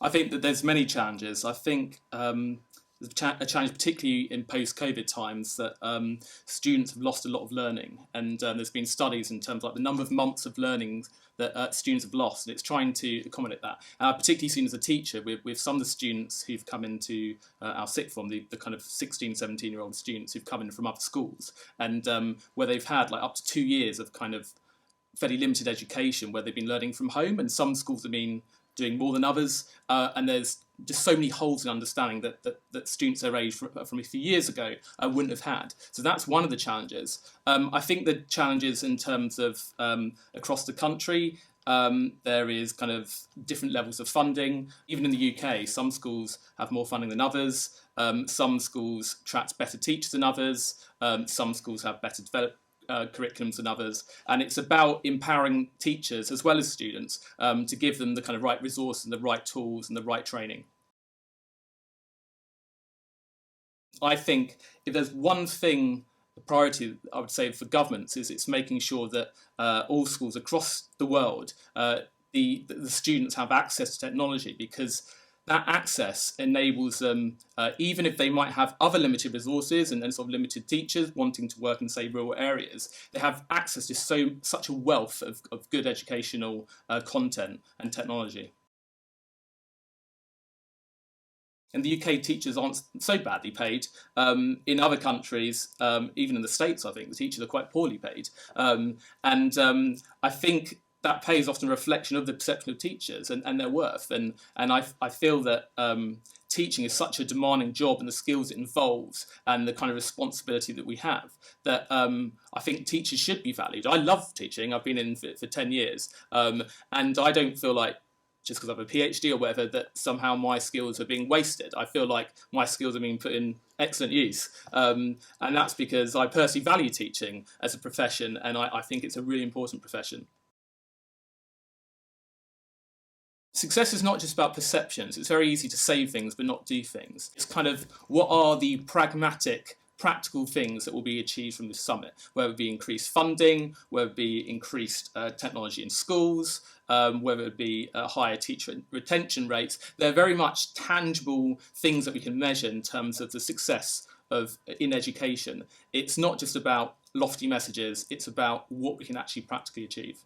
I think that there's many challenges. I think a challenge, particularly in post-COVID times, that students have lost a lot of learning, and there's been studies in terms of like the number of months of learning that students have lost, and it's trying to accommodate that. And I've particularly seen as a teacher with some of the students who've come into our sixth form, the kind of 16, 17-year-old students who've come in from other schools, and where they've had like up to 2 years of kind of fairly limited education where they've been learning from home, and some schools have been doing more than others, and there's just so many holes in understanding that students their age from a few years ago wouldn't have had. So that's one of the challenges. I think the challenges in terms of across the country, there is kind of different levels of funding. Even in the UK, some schools have more funding than others. Some schools attract better teachers than others. Some schools have better developed curriculums than others, and it's about empowering teachers as well as students to give them the kind of right resource and the right tools and the right training. I think if there's one thing, the priority I would say for governments is it's making sure that all schools across the world, the students have access to technology, because that access enables them, even if they might have other limited resources and sort of limited teachers wanting to work in, say, rural areas, they have access to such a wealth of good educational content and technology. In the UK, teachers aren't so badly paid. In other countries, even in the States, I think the teachers are quite poorly paid. And I think that pay is often a reflection of the perception of teachers and their worth. And I feel that teaching is such a demanding job, and the skills it involves and the kind of responsibility that we have, that I think teachers should be valued. I love teaching. I've been in for 10 years. And I don't feel like just because I have a PhD or whatever, that somehow my skills are being wasted. I feel like my skills are being put in excellent use. And that's because I personally value teaching as a profession, and I think it's a really important profession. Success is not just about perceptions. It's very easy to say things but not do things. It's kind of what are the pragmatic, practical things that will be achieved from this summit, whether it be increased funding, whether it be increased technology in schools, whether it be higher teacher retention rates. They're very much tangible things that we can measure in terms of the success of in education. It's not just about lofty messages, it's about what we can actually practically achieve.